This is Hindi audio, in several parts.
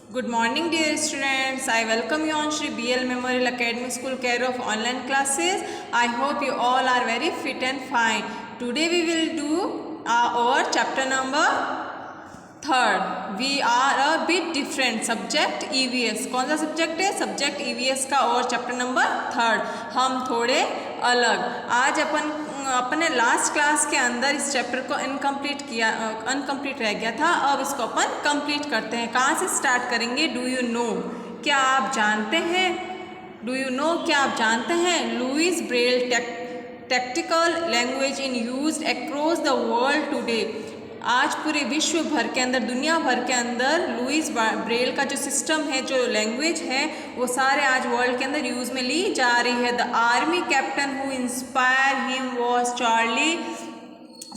Good morning, dear students. I welcome you on Shri BL Memorial Academy School care of online classes. I hope you all are very fit and fine. Today we will do our chapter number 3rd. We are a bit different. Subject EVS. कौन सा सब्जेक्ट है? सब्जेक्ट EVS का और चैप्टर नंबर 3rd. हम थोड़े अलग. आज अपने लास्ट क्लास के अंदर इस चैप्टर को अनकम्प्लीट रह गया था. अब इसको अपन कंप्लीट करते हैं. कहाँ से स्टार्ट करेंगे? डू यू नो, क्या आप जानते हैं? डू यू नो, क्या आप जानते हैं? Louis Braille tactical language in used across the world today. आज पूरे विश्व भर के अंदर, दुनिया भर के अंदर लुइस ब्रेल का जो सिस्टम है, जो लैंग्वेज है, वो सारे आज वर्ल्ड के अंदर यूज़ में ली जा रही है. The army captain who inspire him was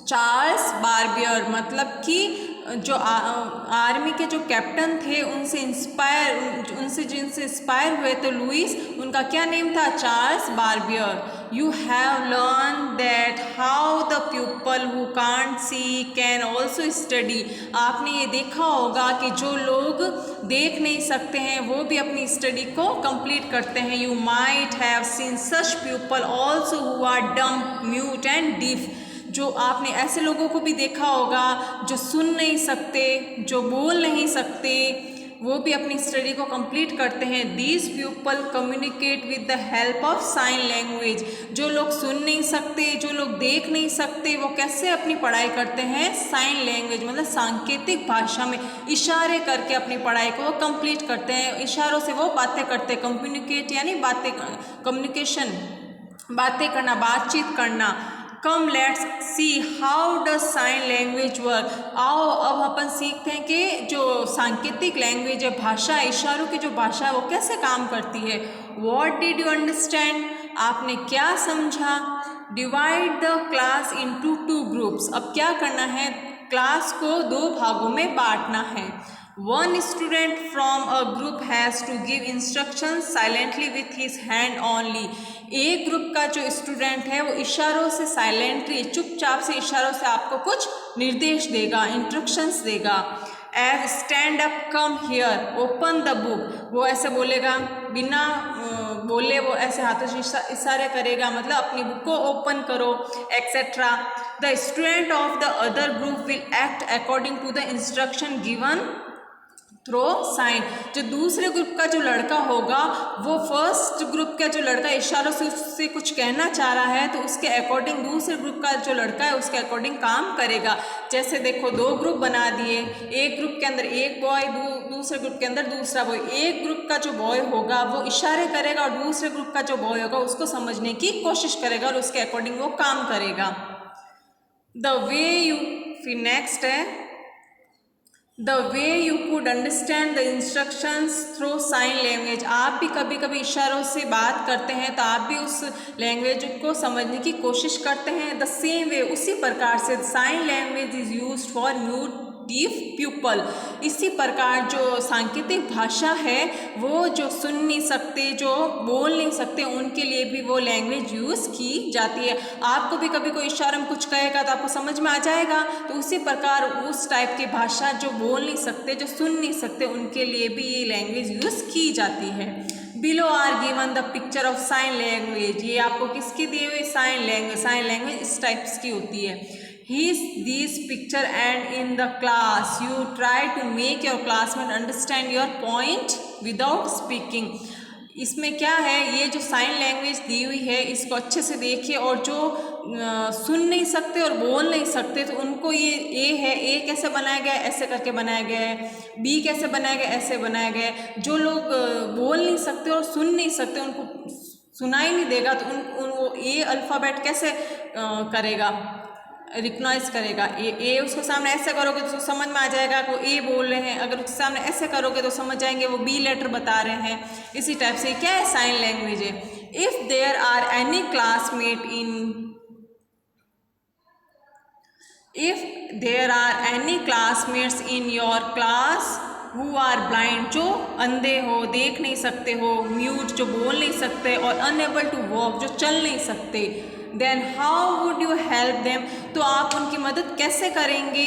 Charles Barbier. मतलब कि जो आर्मी के जो कैप्टन थे जिनसे इंस्पायर हुए थे लुइस, उनका क्या नेम था? Charles Barbier. You have learn that how the people who can't see can also study. आपने ये देखा होगा कि जो लोग देख नहीं सकते हैं वो भी अपनी स्टडी को कंप्लीट करते हैं. You might have seen such people also who are dumb, mute and deaf. जो आपने ऐसे लोगों को भी देखा होगा जो सुन नहीं सकते, जो बोल नहीं सकते, वो भी अपनी स्टडी को कंप्लीट करते हैं. These people communicate with the help of sign language. जो लोग सुन नहीं सकते, जो लोग देख नहीं सकते, वो कैसे अपनी पढ़ाई करते हैं? साइन लैंग्वेज मतलब सांकेतिक भाषा में इशारे करके अपनी पढ़ाई को वो कंप्लीट करते हैं. इशारों से वो बातें करते हैं. कम्युनिकेट यानी बातें, कम्युनिकेशन, बातें करना, बातचीत करना. Come let's see how does sign language work. आओ अब अपन सीखते हैं कि जो सांकेतिक लैंग्वेज है, भाषा, इशारों की जो भाषा है, वो कैसे काम करती है. व्हाट डिड यू अंडरस्टैंड, आपने क्या समझा. Divide the class into 2 groups. अब क्या करना है? क्लास को 2 भागों में बांटना है. One student from a group has to give instructions silently with his hand only. एक ग्रुप का जो स्टूडेंट है वो इशारों से साइलेंटली, चुपचाप से इशारों से आपको कुछ निर्देश देगा, इंस्ट्रक्शंस देगा. As stand up, come here, open the book. वो ऐसे बोलेगा, बिना बोले वो ऐसे हाथों से इशारे करेगा, मतलब अपनी बुक को ओपन करो, etcetera. The student of the other group will act according to the instruction given through sign. जो दूसरे ग्रुप का जो लड़का होगा वो फर्स्ट ग्रुप का जो लड़का इशारों से उससे कुछ कहना चाह रहा है, तो उसके अकॉर्डिंग दूसरे ग्रुप का जो लड़का है उसके अकॉर्डिंग काम करेगा. जैसे देखो 2 ग्रुप बना दिए. एक ग्रुप के अंदर एक बॉय, दूसरे ग्रुप के अंदर दूसरा बॉय. एक ग्रुप का जो बॉय होगा वो इशारे करेगा और दूसरे ग्रुप का जो बॉय होगा उसको समझने की कोशिश करेगा और उसके अकॉर्डिंग वो काम करेगा. द वे यू, फिर नेक्स्ट है The way you could understand the instructions through sign language. आप भी कभी कभी इशारों से बात करते हैं तो आप भी उस लैंग्वेज को समझने की कोशिश करते हैं. द सेम वे, उसी प्रकार से sign language is use for mute deaf people. इसी प्रकार जो सांकेतिक भाषा है वो जो सुन नहीं सकते, जो बोल नहीं सकते, उनके लिए भी वो लैंग्वेज यूज़ की जाती है. आपको भी कभी कोई इशारे में कुछ कहेगा तो आपको समझ में आ जाएगा. तो उसी प्रकार उस टाइप की भाषा जो बोल नहीं सकते, जो सुन नहीं सकते, उनके लिए भी ये लैंग्वेज यूज़ की जाती है. Below are given the picture of sign language. ये आपको किसकी दी हुई? Sign language. साइन लैंग्वेज इस टाइप्स की होती है. These picture and in the class you try to make your classmate understand your point without speaking. इसमें क्या है? ये जो साइन लैंग्वेज दी हुई है इसको अच्छे से देखिए, और जो सुन नहीं सकते और बोल नहीं सकते तो उनको ये ए है, ए कैसे बनाया गया है? ऐसे करके बनाया गया है. बी कैसे बनाया गया? ऐसे बनाया गया है. जो लोग बोल नहीं सकते और सुन नहीं सकते, उनको सुनाई नहीं देगा, तो वो ए अल्फ़ाबेट कैसे करेगा, रिकग्नाइज करेगा. ए उसको सामने ऐसे करोगे तो उसको समझ में आ जाएगा कि वो ए बोल रहे हैं. अगर उसके सामने ऐसे करोगे तो समझ जाएंगे वो बी लेटर बता रहे हैं. इसी टाइप से क्या है? साइन लैंग्वेज है. If there are any classmate if there are any classmates in your class who are blind, जो अंधे हो, देख नहीं सकते हो, म्यूट जो बोल नहीं सकते, और अनएबल टू वॉक जो चल नहीं सकते, then how would you help them, तो आप उनकी मदद कैसे करेंगे.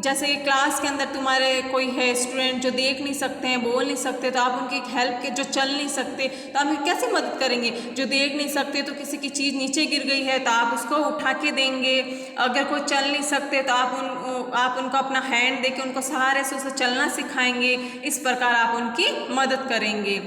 जैसे क्लास के अंदर तुम्हारे कोई है स्टूडेंट जो देख नहीं सकते हैं, बोल नहीं सकते, तो आप उनकी हेल्प के, जो चल नहीं सकते तो आप उनकी कैसे मदद करेंगे? जो देख नहीं सकते तो किसी की चीज़ नीचे गिर गई है तो आप उसको उठा के देंगे। अगर कोई चल नहीं सकते तो आप उनको अपना हैंड दे के उनको सहारे से उसे चलना सिखाएंगे। इस प्रकार आप उनकी मदद करेंगे।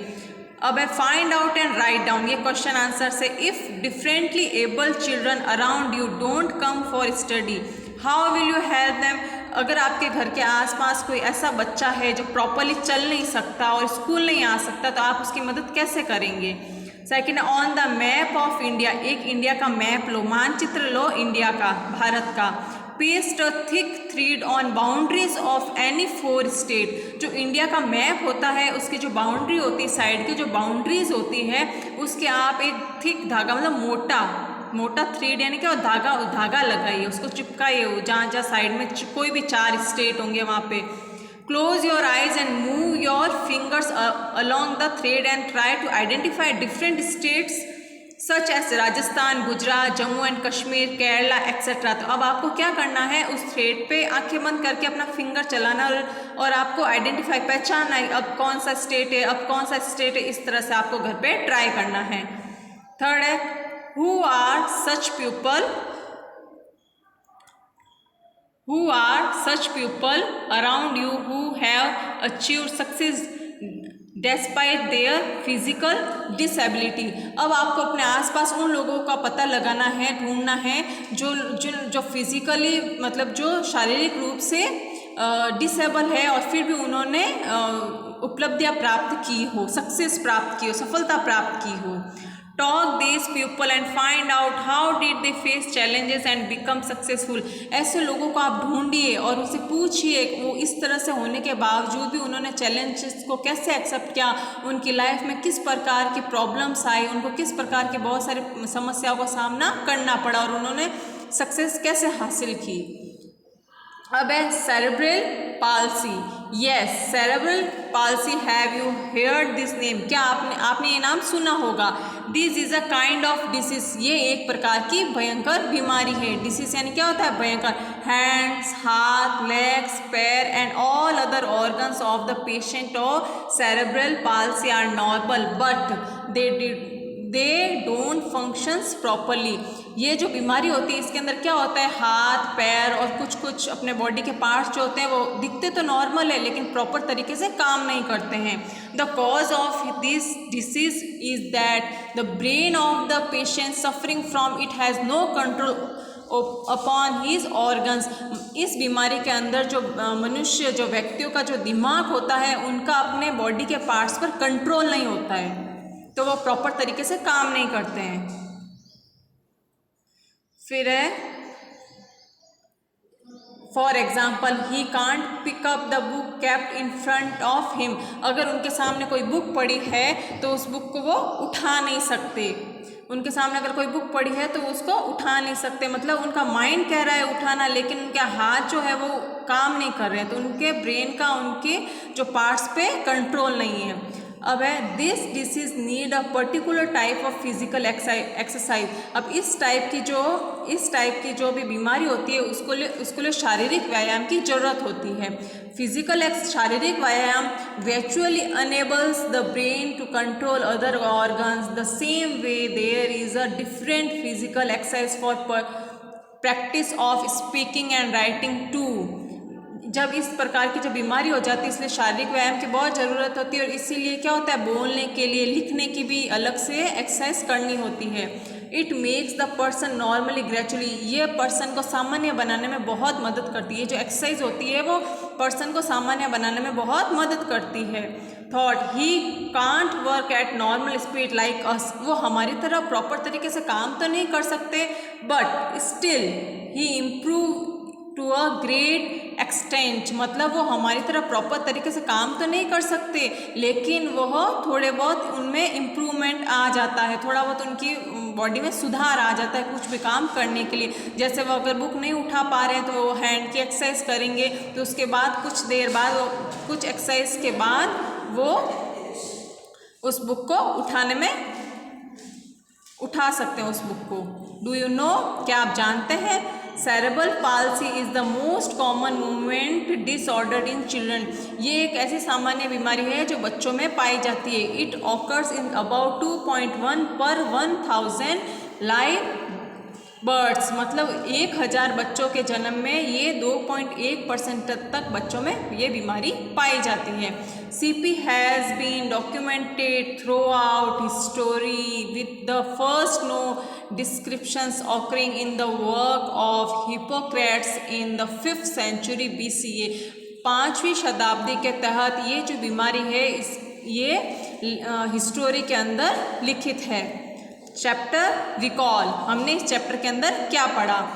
अब है find out and write down. ये क्वेश्चन आंसर से if differently able children around you don't come for study, how will you help them? अगर आपके घर के आसपास कोई ऐसा बच्चा है जो प्रॉपरली चल नहीं सकता और स्कूल नहीं आ सकता, तो आप उसकी मदद कैसे करेंगे? Second, on the map of India. एक इंडिया का मैप लो, मानचित्र लो इंडिया का, भारत का। Paste a thick thread on boundaries of any 4 state. जो इंडिया का मैप होता है उसकी जो बाउंड्री होती है, साइड की जो बाउंड्रीज होती है, उसके आप एक थिक धागा, मतलब मोटा थ्रेड यानी कि धागा लगाइए, उसको चिपकाइए जहाँ जहाँ साइड में कोई भी 4 स्टेट होंगे वहाँ पे। Close your eyes and move your fingers along the thread and try to identify different states such as Rajasthan, Gujarat, Jammu and Kashmir, Kerala etcetera. तो अब आपको क्या करना है, उस थ्रेड पे आंखें बंद करके अपना फिंगर चलाना और आपको आइडेंटिफाई, पहचानना है अब कौन सा स्टेट है, अब कौन सा स्टेट है। इस तरह से आपको घर पे ट्राई करना है। थर्ड है who are such people around you who have achieved success despite their physical disability। अब आपको अपने आसपास उन लोगों का पता लगाना है, ढूंढना है जो फिजिकली, मतलब जो शारीरिक रूप से डिसेबल है और फिर भी उन्होंने उपलब्धियां प्राप्त की हो, सक्सेस प्राप्त की हो, सफलता प्राप्त की हो। Talk these people and find out how did they face challenges and become successful। ऐसे लोगों को आप ढूंढिए और उनसे पूछिए वो इस तरह से होने के बावजूद भी उन्होंने चैलेंजेस को कैसे एक्सेप्ट किया, उनकी लाइफ में किस प्रकार की प्रॉब्लम्स आई, उनको किस प्रकार की बहुत सारी समस्याओं का सामना करना पड़ा और उन्होंने सक्सेस कैसे हासिल की। अब है cerebral palsy. Yes, cerebral palsy, have you heard this name? क्या आपने ये नाम सुना होगा। This is a kind of disease. ये एक प्रकार की भयंकर बीमारी है। डिसीज यानी क्या होता है, भयंकर। हैंड्स, हाथ, लेग्स, पैर and all other organs of the patient of cerebral palsy are normal but they don't functions properly. ये जो बीमारी होती है इसके अंदर क्या होता है, हाथ, पैर और कुछ अपने बॉडी के पार्ट्स जो होते हैं वो दिखते तो नॉर्मल है लेकिन प्रॉपर तरीके से काम नहीं करते हैं। The cause of this disease is that the brain of the patient suffering from it has no control upon his organs. इस बीमारी के अंदर जो मनुष्य, जो व्यक्तियों का जो दिमाग होता है उनका अपने बॉडी के पार्ट्स पर कंट्रोल नहीं होता है, तो वो प्रॉपर तरीके से काम नहीं करते हैं। फिर है for example, he can't pick up the book kept in front of him. अगर उनके सामने कोई बुक पड़ी है तो उस बुक को वो उठा नहीं सकते। उनके सामने अगर कोई बुक पड़ी है तो उसको उठा नहीं सकते, मतलब उनका माइंड कह रहा है उठाना लेकिन उनके हाथ जो है वो काम नहीं कर रहे हैं, तो उनके ब्रेन का उनके जो पार्ट्स पे कंट्रोल नहीं है। अब है this disease need a particular type of physical exercise. अब इस टाइप की जो भी बीमारी होती है उसको लिए शारीरिक व्यायाम की जरूरत होती है। शारीरिक व्यायाम virtually enables the brain to control other organs the same way there is a different physical exercise for practice of speaking and writing too। जब इस प्रकार की जो बीमारी हो जाती है इसलिए शारीरिक व्यायाम की बहुत ज़रूरत होती है और इसीलिए क्या होता है, बोलने के लिए, लिखने की भी अलग से एक्सरसाइज करनी होती है। It makes the person normally gradually. ये पर्सन को सामान्य बनाने में बहुत मदद करती है। जो एक्सरसाइज होती है वो पर्सन को सामान्य बनाने में बहुत मदद करती है। Thought, he can't work at normal speed like us. वो हमारी तरह प्रॉपर तरीके से काम तो नहीं कर सकते but still he improve to a great extent. मतलब वो हमारी तरह प्रॉपर तरीके से काम तो नहीं कर सकते लेकिन वह थोड़े बहुत उनमें इम्प्रूवमेंट आ जाता है, थोड़ा बहुत उनकी बॉडी में सुधार आ जाता है कुछ भी काम करने के लिए। जैसे वो अगर बुक नहीं उठा पा रहे हैं तो वो हैंड की एक्सरसाइज करेंगे, तो उसके बाद कुछ देर बाद वो कुछ एक्सरसाइज के बाद वो उस बुक को उठा सकते हैं उस बुक को। डू यू नो, क्या आप जानते हैं cerebral palsy is the most common movement disorder in children. ये एक ऐसी सामान्य बीमारी है जो बच्चों में पाई जाती है। इट ऑकर्स इन अबाउट 2.1 पर 1000 लाइव बर्ड्स, मतलब 1000 बच्चों के जन्म में ये 2.1% तक बच्चों में ये बीमारी पाई जाती है। CP has been documented throughout history with the first known descriptions occurring in the work of Hippocrates in the 5th century BCE। 5वीं शताब्दी के तहत ये जो बीमारी है ये हिस्टोरी के अंदर लिखित है। चैप्टर रिकॉल, हमने इस चैप्टर के अंदर क्या पढ़ा?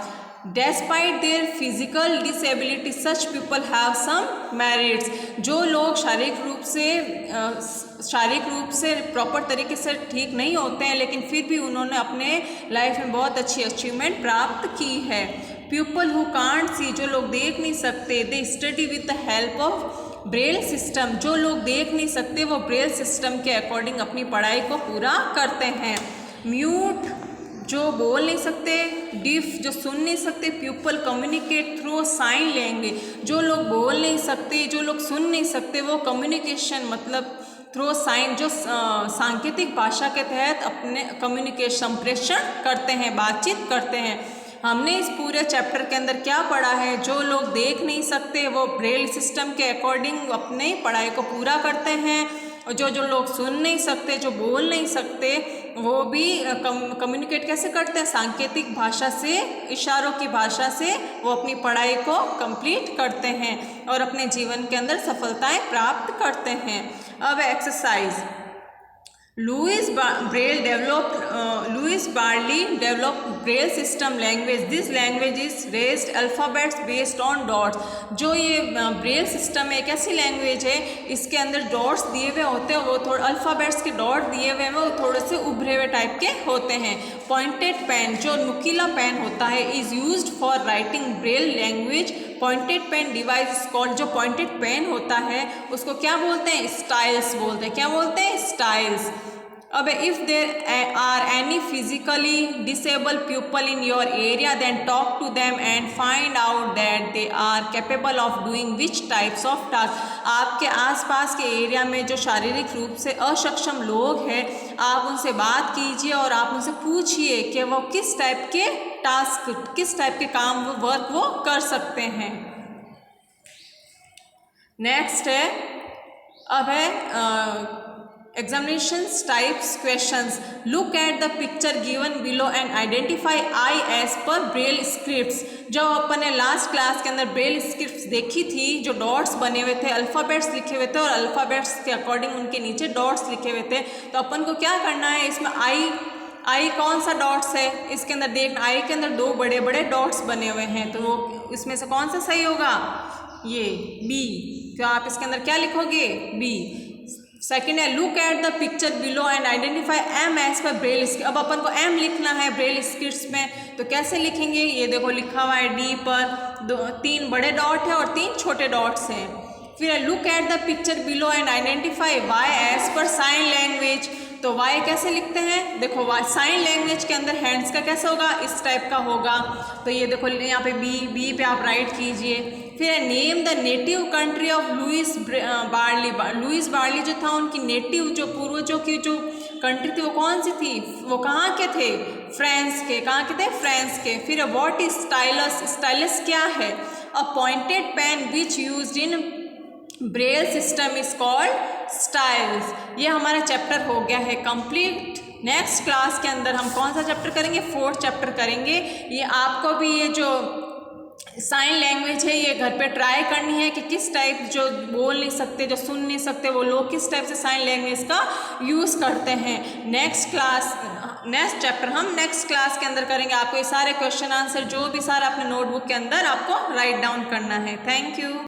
Despite their physical disability such people have some merits. जो लोग शारीरिक रूप से प्रॉपर तरीके से ठीक नहीं होते हैं लेकिन फिर भी उन्होंने अपने लाइफ में बहुत अच्छी अचीवमेंट प्राप्त की है। पीपल हु कांट सी, जो लोग देख नहीं सकते, they study with the help of Braille system. जो लोग देख नहीं सकते वो ब्रेल सिस्टम के अकॉर्डिंग अपनी पढ़ाई को पूरा करते हैं। म्यूट, जो बोल नहीं सकते, डिफ, जो सुन नहीं सकते, people communicate through sign language. जो लोग बोल नहीं सकते, जो लोग सुन नहीं सकते, वो कम्युनिकेशन मतलब थ्रू साइन, जो सांकेतिक भाषा के तहत अपने कम्युनिकेशन संप्रेषण करते हैं, बातचीत करते हैं। हमने इस पूरे चैप्टर के अंदर क्या पढ़ा है? जो लोग देख नहीं सकते वो ब्रेल सिस्टम के अकॉर्डिंग अपने पढ़ाई को पूरा करते हैं, और जो लोग सुन नहीं सकते, जो बोल नहीं सकते, वो भी कम्युनिकेट कैसे करते हैं? सांकेतिक भाषा से, इशारों की भाषा से वो अपनी पढ़ाई को कंप्लीट करते हैं और अपने जीवन के अंदर सफलताएं प्राप्त करते हैं। अब exercise. Louis Braille developed Braille system language. This language is raised alphabets based on dots. जो ये ब्रेल सिस्टम एक ऐसी लैंग्वेज है, इसके अंदर डॉट्स दिए हुए होते हैं, वो थोड़े अल्फ़ाबेट्स के डॉट दिए हुए हैं, वो थोड़े से उभरे हुए टाइप के होते हैं। पॉइंटेड पेन, जो नुकीला पेन होता है, is used for writing Braille language. Pointed pen device called, जो पॉइंटेड पेन होता है उसको क्या बोलते हैं? स्टाइल्स बोलते हैं। क्या बोलते हैं? स्टाइल्स। अब if there are any physically disable people in your area then talk to them and find out that they are capable of doing which types of task. आपके आसपास के एरिया में जो शारीरिक रूप से अक्षम लोग हैं, आप उनसे बात कीजिए और आप उनसे पूछिए कि वो किस टाइप के टास्क, किस टाइप के काम, वो वर्क वो कर सकते हैं। नेक्स्ट है, अब है examinations types questions. Look at the picture given below and identify I as per braille scripts। जो अपन ने लास्ट क्लास के अंदर ब्रेल स्क्रिप्ट्स देखी थी, जो डॉट्स बने हुए थे, अल्फ़ाबेट्स लिखे हुए थे और अल्फ़ाबेट्स के अकॉर्डिंग उनके नीचे डॉट्स लिखे हुए थे, तो अपन को क्या करना है? इसमें आई कौन सा डॉट्स है इसके अंदर देखना। आई के अंदर 2 बड़े बड़े डॉट्स बने हुए हैं, तो वो इसमें से कौन सा सही होगा? ये बी। तो आप इसके अंदर क्या लिखोगे? बी। सेकेंड है, look at the picture below and identify M as per Braille script. अब अपन को एम लिखना है ब्रेल स्क्रिप्ट्स में, तो कैसे लिखेंगे? ये देखो लिखा हुआ है डी पर 3 बड़े डॉट है और 3 छोटे डॉट्स हैं। फिर है, look at the picture below and identify Y as per sign language. तो वाई कैसे लिखते हैं? देखो वाई साइन लैंग्वेज के अंदर हैंड्स का कैसा होगा? इस टाइप का होगा। तो ये देखो यहाँ पे बी पे आप राइट कीजिए। फिर है, name the native country of Louis Braille. Louis Braille जो था, उनकी नेटिव, जो पूर्वजों की जो कंट्री थी वो कौन सी थी? वो कहाँ के थे? फ्रांस के। कहाँ के थे? फ्रांस के। फिर व्हाट इज स्टाइलस? स्टाइलस क्या है? A pointed pen which used in Braille system is called stylus. ये हमारा चैप्टर हो गया है कंप्लीट। नेक्स्ट क्लास के अंदर हम कौन सा चैप्टर करेंगे? 4th चैप्टर करेंगे। ये आपको भी ये जो साइन लैंग्वेज है ये घर पे ट्राई करनी है कि किस टाइप, जो बोल नहीं सकते, जो सुन नहीं सकते, वो लोग किस टाइप से साइन लैंग्वेज का यूज़ करते हैं। नेक्स्ट चैप्टर हम नेक्स्ट क्लास के अंदर करेंगे। आपको ये सारे क्वेश्चन आंसर जो भी सारा अपने नोटबुक के अंदर आपको राइट डाउन करना है। Thank you.